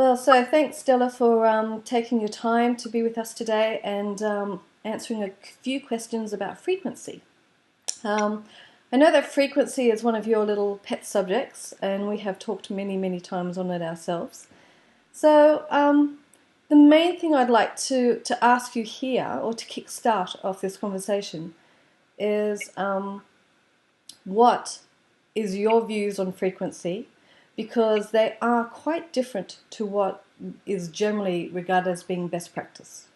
Well, so thanks, Della, for taking your time to be with us today and answering a few questions about frequency. Um, I know that frequency is one of your little pet subjects, and we have talked many, many times on it ourselves. So, the main thing I'd like to ask you here, or to kickstart off this conversation, is what is your views on frequency? Because they are quite different to what is generally regarded as being best practice.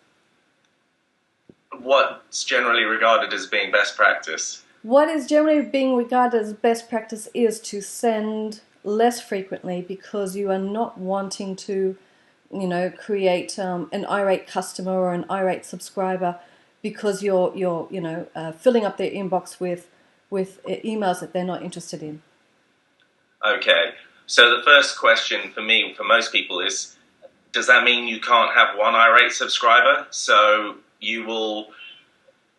What's generally regarded as being best practice? What is generally being regarded as best practice is to send less frequently because you are not wanting to, create an irate customer or an irate subscriber because you're filling up their inbox with emails that they're not interested in. Okay, so the first question for me, for most people, is: does that mean you can't have one irate subscriber? So you will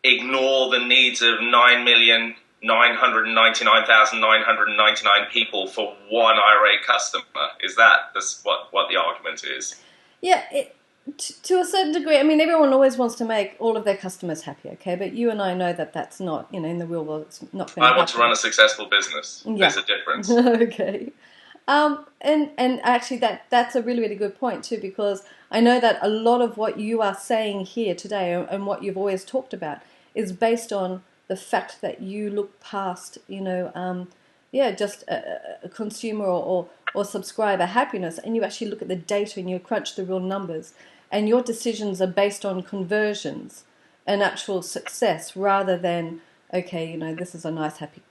ignore the needs of 9,999,999 people for one irate customer? Is that what the argument is? Yeah, to a certain degree. I mean, everyone always wants to make all of their customers happy, okay? But you and I know that that's not, in the real world, it's not going to happen. I want to run a successful business. Yeah. There's a difference. Okay. And actually that's a really, really good point too, because I know that a lot of what you are saying here today and what you've always talked about is based on the fact that you look past, just a consumer or subscriber happiness, and you actually look at the data and you crunch the real numbers, and your decisions are based on conversions and actual success rather than, okay, this is a nice, happy,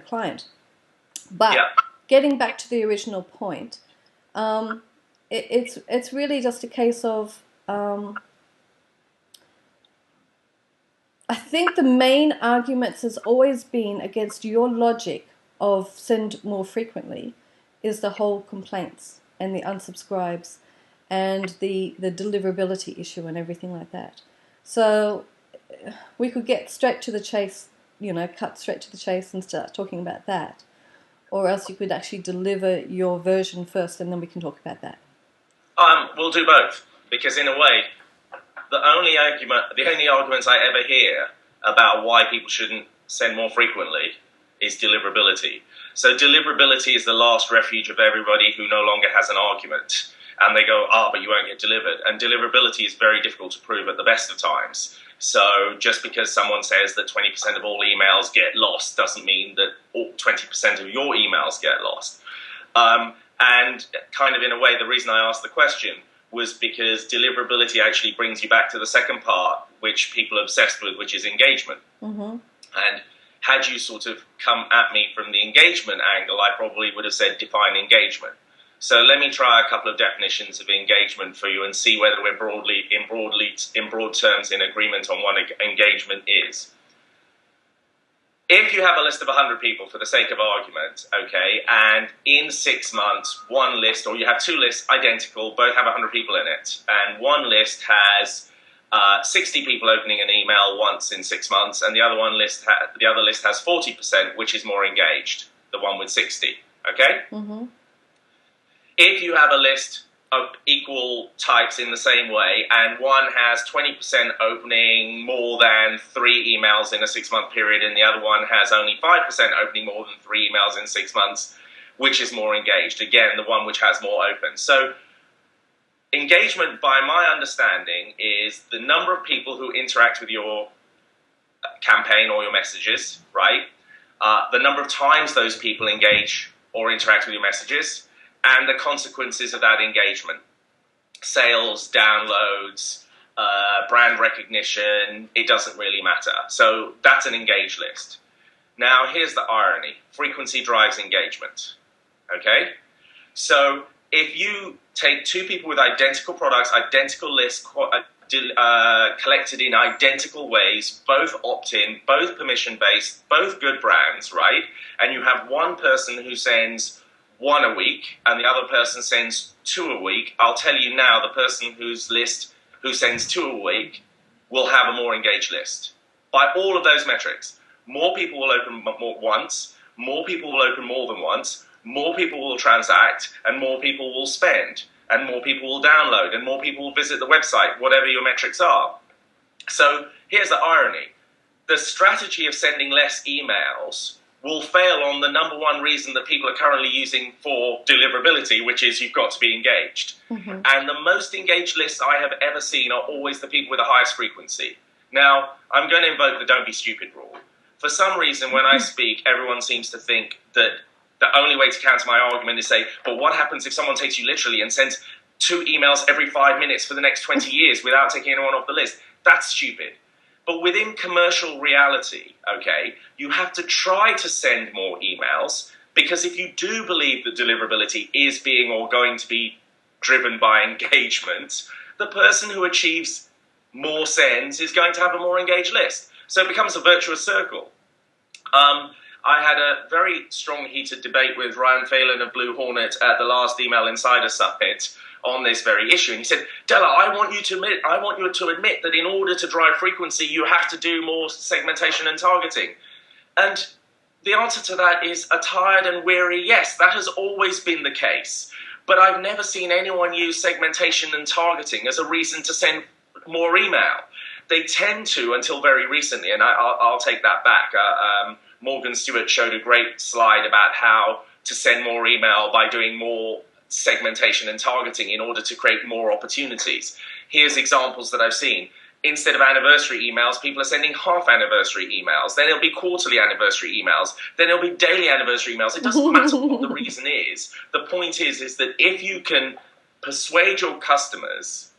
client. But yeah. Getting back to the original point, it's really just a case of, I think the main arguments has always been against your logic of send more frequently is the whole complaints and the unsubscribes and the deliverability issue and everything like that. So we could get straight to the chase, cut straight to the chase and start talking about that. Or else you could actually deliver your version first and then we can talk about that. We'll do both, because in a way, the only arguments I ever hear about why people shouldn't send more frequently is deliverability. So deliverability is the last refuge of everybody who no longer has an argument. And they go, but you won't get delivered. And deliverability is very difficult to prove at the best of times. So just because someone says that 20% of all emails get lost doesn't mean that 20% of your emails get lost. And kind of in a way, the reason I asked the question was because deliverability actually brings you back to the second part, which people are obsessed with, which is engagement. Mm-hmm. And had you sort of come at me from the engagement angle, I probably would have said define engagement. So let me try a couple of definitions of engagement for you and see whether we're in broad terms in agreement on what engagement is. If you have a list of 100 people, for the sake of argument, okay, and in 6 months, one list, or you have two lists identical, both have 100 people in it, and one list has 60 people opening an email once in 6 months, and the other list has 40%, which is more engaged, the one with 60, okay? Mm-hmm. If you have a list of equal types in the same way, and one has 20% opening more than 3 emails in a 6-month period, and the other one has only 5% opening more than 3 emails in 6 months, which is more engaged? Again, the one which has more open. So engagement, by my understanding, is the number of people who interact with your campaign or your messages, right? The number of times those people engage or interact with your messages, and the consequences of that engagement. Sales, downloads, brand recognition, it doesn't really matter. So that's an engaged list. Now, here's the irony. Frequency drives engagement. Okay? So if you take two people with identical products, identical lists, collected in identical ways, both opt-in, both permission-based, both good brands, right? And you have one person who sends 1 a week, and the other person sends 2 a week, I'll tell you now, the person who sends 2 a week will have a more engaged list. By all of those metrics, more people will open once, more people will open more than once, more people will transact, and more people will spend. and more people will download, and more people will visit the website, whatever your metrics are. So here's the irony. The strategy of sending less emails will fail on the number one reason that people are currently using for deliverability, which is you've got to be engaged. Mm-hmm. And the most engaged lists I have ever seen are always the people with the highest frequency. Now, I'm going to invoke the don't be stupid rule. For some reason, when I speak, everyone seems to think that the only way to counter my argument is say, but what happens if someone takes you literally and sends 2 emails every 5 minutes for the next 20 years without taking anyone off the list? That's stupid. But within commercial reality, okay, you have to try to send more emails, because if you do believe that deliverability is being or going to be driven by engagement, the person who achieves more sends is going to have a more engaged list. So it becomes a virtuous circle. I had a very strong, heated debate with Ryan Phelan of Blue Hornet at the last Email Insider Summit on this very issue. And he said, Dela, I want you to admit that in order to drive frequency, you have to do more segmentation and targeting. And the answer to that is a tired and weary yes. That has always been the case. But I've never seen anyone use segmentation and targeting as a reason to send more email. They tend to, until very recently, and I'll take that back. Morgan Stewart showed a great slide about how to send more email by doing more segmentation and targeting in order to create more opportunities. Here's examples that I've seen. Instead of anniversary emails, people are sending half anniversary emails. Then it'll be quarterly anniversary emails. Then it'll be daily anniversary emails. It doesn't matter what the reason is. The point is that if you can persuade your customers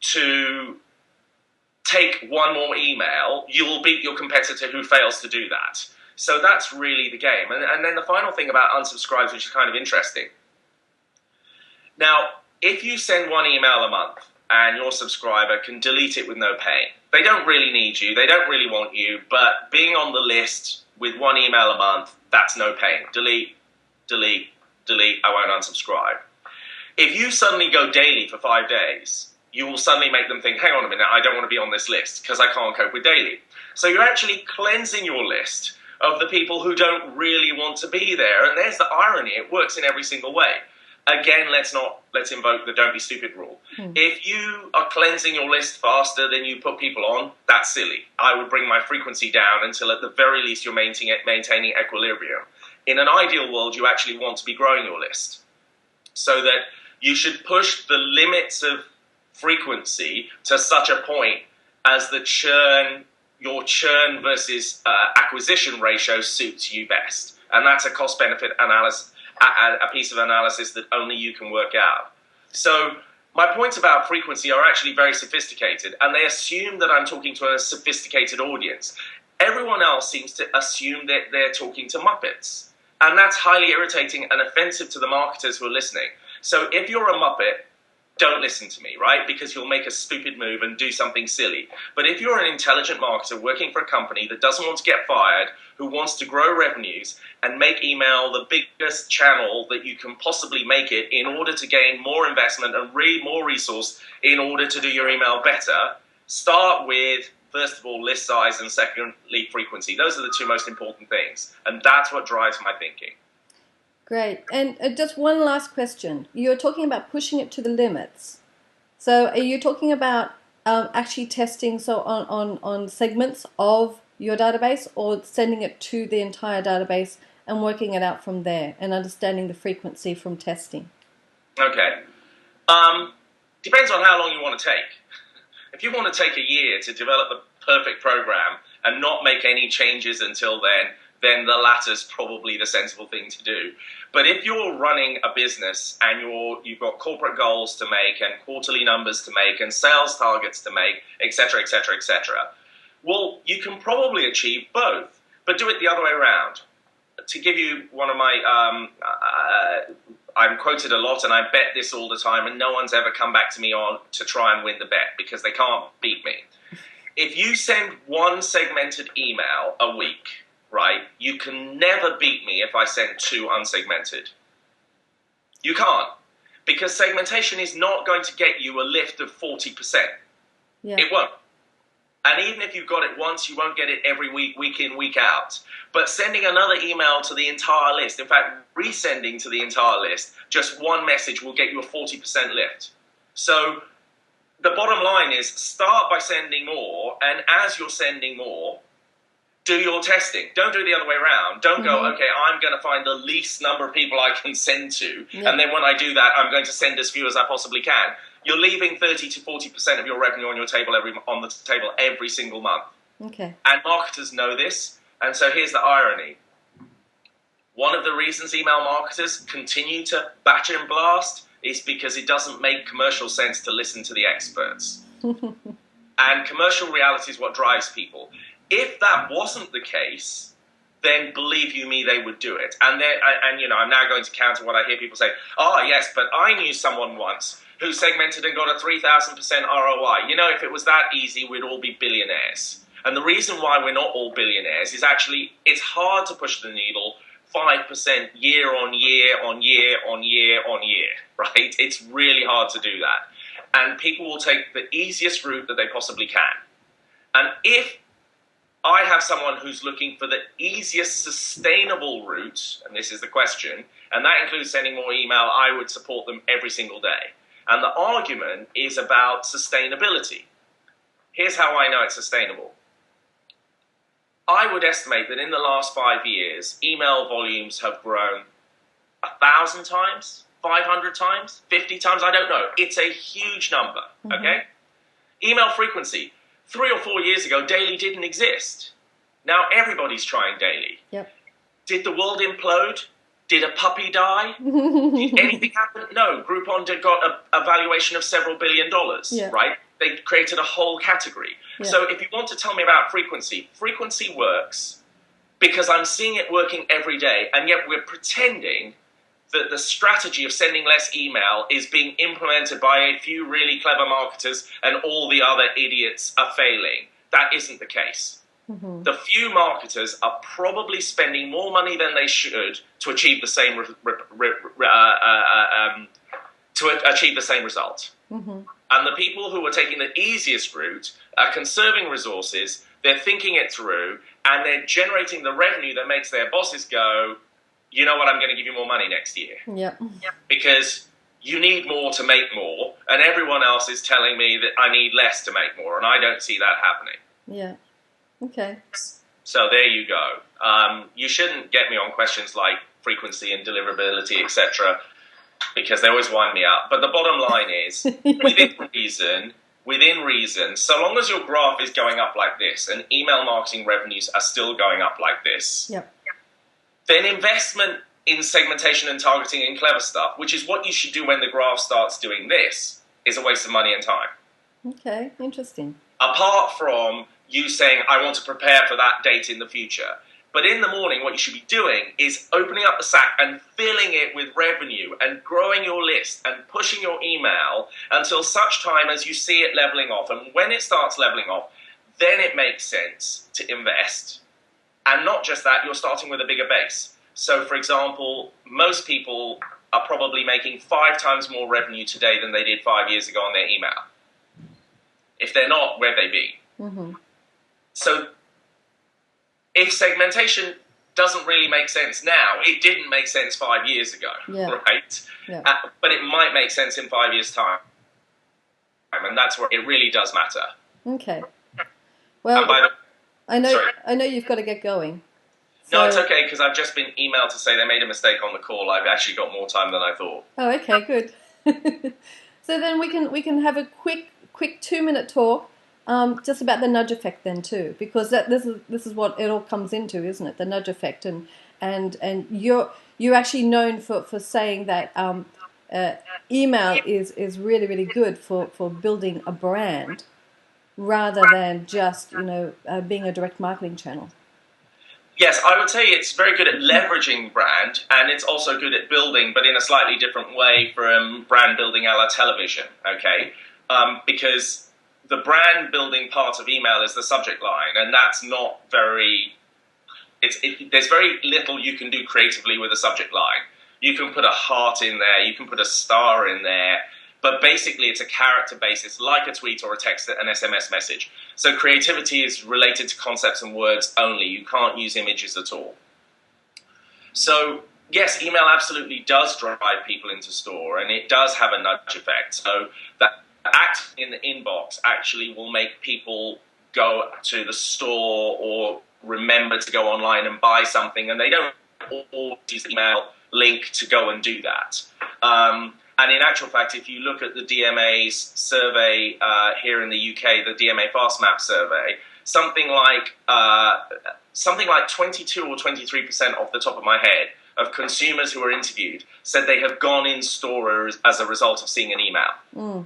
to take one more email, you will beat your competitor who fails to do that. So that's really the game. And then the final thing about unsubscribes, which is kind of interesting. Now, if you send one email a month and your subscriber can delete it with no pain, they don't really need you, they don't really want you, but being on the list with one email a month, that's no pain. Delete, delete, delete, I won't unsubscribe. If you suddenly go daily for 5 days, you will suddenly make them think, hang on a minute, I don't want to be on this list because I can't cope with daily. So you're actually cleansing your list of the people who don't really want to be there. And there's the irony. It works in every single way. Again, let's invoke the don't be stupid rule. If you are cleansing your list faster than you put people on, that's silly. I would bring my frequency down until at the very least you're maintaining equilibrium. In an ideal world, you actually want to be growing your list. So that you should push the limits of frequency to such a point as your churn versus acquisition ratio suits you best. And that's a cost-benefit analysis, a piece of analysis that only you can work out. So my points about frequency are actually very sophisticated, and they assume that I'm talking to a sophisticated audience. Everyone else seems to assume that they're talking to Muppets, and that's highly irritating and offensive to the marketers who are listening. So if you're a Muppet, don't listen to me, right? Because you'll make a stupid move and do something silly. But if you're an intelligent marketer working for a company that doesn't want to get fired, who wants to grow revenues and make email the biggest channel that you can possibly make it in order to gain more investment and more resource in order to do your email better, start with, first of all, list size and secondly, frequency. Those are the two most important things. And that's what drives my thinking. Great. And just one last question. You're talking about pushing it to the limits. So are you talking about actually testing on segments of your database, or sending it to the entire database and working it out from there and understanding the frequency from testing? Okay. Depends on how long you want to take. If you want to take a year to develop the perfect program and not make any changes until then the latter's probably the sensible thing to do. But if you're running a business and you've got corporate goals to make and quarterly numbers to make and sales targets to make, etc., etc., etc., well, you can probably achieve both, but do it the other way around. To give you one of my, I'm quoted a lot and I bet this all the time, and no one's ever come back to me to try and win the bet because they can't beat me. If you send one segmented email a week, right, you can never beat me if I send 2 unsegmented. You can't, because segmentation is not going to get you a lift of 40%. Yeah. It won't. And even if you've got it once, you won't get it every week, week in, week out. But sending another email to the entire list, in fact, resending to the entire list, just one message will get you a 40% lift. So the bottom line is start by sending more, and as you're sending more, do your testing. Don't do it the other way around. Don't go, okay, I'm going to find the least number of people I can send to, and then when I do that, I'm going to send as few as I possibly can. You're leaving 30 to 40% of your revenue on the table every single month. Okay. And marketers know this, and so here's the irony. One of the reasons email marketers continue to batch and blast is because it doesn't make commercial sense to listen to the experts. And commercial reality is what drives people. If that wasn't the case, then believe you me, they would do it. And I'm now going to counter what I hear people say. Oh, yes, but I knew someone once who segmented and got a 3,000% ROI. If it was that easy, we'd all be billionaires. And the reason why we're not all billionaires is actually it's hard to push the needle 5% year on year on year on year on year, right? It's really hard to do that. And people will take the easiest route that they possibly can. And if I have someone who's looking for the easiest sustainable route, and this is the question, and that includes sending more email, I would support them every single day. And the argument is about sustainability. Here's how I know it's sustainable. I would estimate that in the last 5 years, email volumes have grown 1,000 times, 500 times, 50 times, I don't know. It's a huge number, okay? Email frequency. 3 or 4 years ago, daily didn't exist. Now everybody's trying daily. Yep. Did the world implode? Did a puppy die? Did anything happen? No. Groupon got a valuation of several $1 billion, right? They created a whole category. Yeah. So if you want to tell me about frequency, frequency works because I'm seeing it working every day, and yet we're pretending that the strategy of sending less email is being implemented by a few really clever marketers and all the other idiots are failing. That isn't the case. The few marketers are probably spending more money than they should to achieve the same result. And the people who are taking the easiest route are conserving resources, they're thinking it through, and they're generating the revenue that makes their bosses go, you know what, I'm going to give you more money next year. Yep. Because you need more to make more, and everyone else is telling me that I need less to make more, and I don't see that happening. Yeah. Okay. So there you go. You shouldn't get me on questions like frequency and deliverability, etc., because they always wind me up. But the bottom line is, within reason, so long as your graph is going up like this, and email marketing revenues are still going up like this, then investment in segmentation and targeting and clever stuff, which is what you should do when the graph starts doing this, is a waste of money and time. Okay, interesting. Apart from you saying, I want to prepare for that date in the future. But in the morning, what you should be doing is opening up the sack and filling it with revenue and growing your list and pushing your email until such time as you see it leveling off. And when it starts leveling off, then it makes sense to invest. And not just that, you're starting with a bigger base. So, for example, most people are probably making 5 times more revenue today than they did 5 years ago on their email. If they're not, where'd they be? So if segmentation doesn't really make sense now, it didn't make sense 5 years ago, right? Yeah. But it might make sense in 5 years' time. And that's where it really does matter. Okay. Well, I know you've got to get going. So... No, it's okay, because I've just been emailed to say they made a mistake on the call. I've actually got more time than I thought. Oh, okay, good. So then we can have a quick 2-minute talk. Just about the nudge effect then too, because this is what it all comes into, isn't it? The nudge effect, and you're actually known for saying that email is really, really good for building a brand rather than just being a direct marketing channel. Yes, I would say it's very good at leveraging brand, and it's also good at building, but in a slightly different way from brand building a la television. Okay, because the brand building part of email is the subject line, and that's not very... there's very little you can do creatively with a subject line. You can put a heart in there, you can put a star in there, but basically it's a character basis, like a tweet or a text, an SMS message. So creativity is related to concepts and words only. You can't use images at all. So yes, email absolutely does drive people into store, and it does have a nudge effect. So that act in the inbox actually will make people go to the store or remember to go online and buy something, and they don't always use the email link to go and do that. And in actual fact, if you look at the DMA's survey here in the UK, the DMA FastMap survey, something like 22 or 23% off the top of my head of consumers who were interviewed said they have gone in store as a result of seeing an email.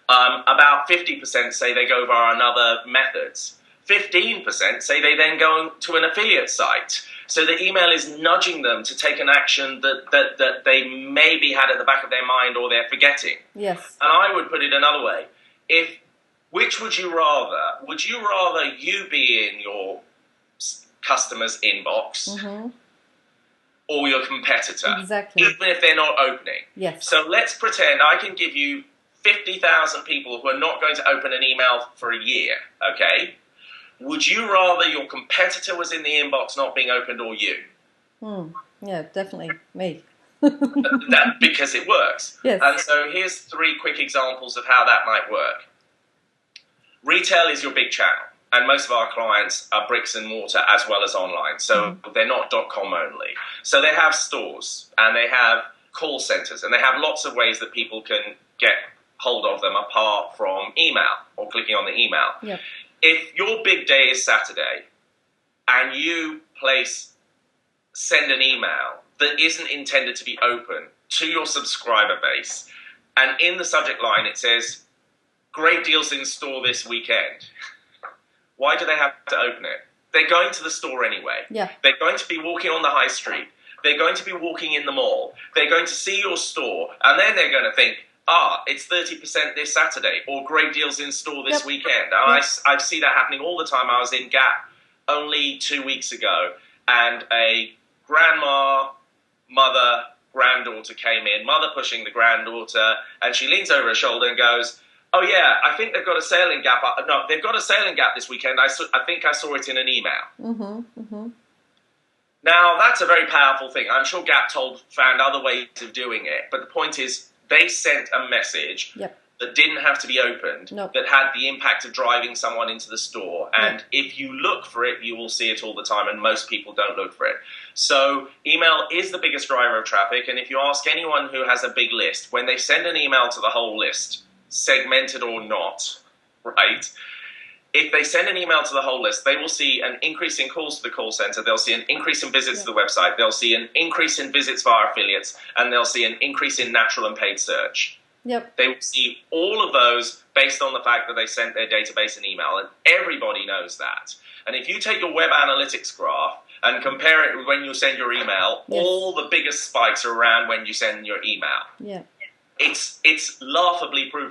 About 50% say they go via another methods. 15% say they then go to an affiliate site. So the email is nudging them to take an action that they maybe had at the back of their mind or they're forgetting. Yes. And I would put it another way. Which would you rather? Would you rather you be in your customer's inbox or your competitor? Exactly. Even if they're not opening. Yes. So let's pretend I can give you 50,000 people who are not going to open an email for a year, okay? Would you rather your competitor was in the inbox not being opened or you? Yeah, definitely me. Because it works. Yes. And so here's 3 quick examples of how that might work. Retail is your big channel, and most of our clients are bricks and mortar as well as online, so they're not .com only. So they have stores, and they have call centers, and they have lots of ways that people can get hold of them apart from email or clicking on the email. Yep. If your big day is Saturday and you send an email that isn't intended to be open to your subscriber base, and in the subject line it says, "Great deals in store this weekend," why do they have to open it? They're going to the store anyway. Yeah. They're going to be walking on the high street. They're going to be walking in the mall. They're going to see your store, and then they're going to think, it's 30% this Saturday, or great deals in store this weekend. And I see that happening all the time. I was in Gap only 2 weeks ago, and a grandma, mother, granddaughter came in, mother pushing the granddaughter, and she leans over her shoulder and goes, "Oh yeah, I think they've got a sale in Gap. No, they've got a sale in Gap this weekend. I think I saw it in an email." Now, that's a very powerful thing. I'm sure Gap found other ways of doing it, but the point is, they sent a message that didn't have to be opened, that had the impact of driving someone into the store. And if you look for it, you will see it all the time, and most people don't look for it. So email is the biggest driver of traffic, and if you ask anyone who has a big list, when they send an email to the whole list, segmented or not, right? If they send an email to the whole list, they will see an increase in calls to the call center, they'll see an increase in visits to the website, they'll see an increase in visits via affiliates, and they'll see an increase in natural and paid search. They will see all of those based on the fact that they sent their database an email, and everybody knows that. And if you take your web analytics graph and compare it with when you send your email, all the biggest spikes are around when you send your email. It's laughably proven.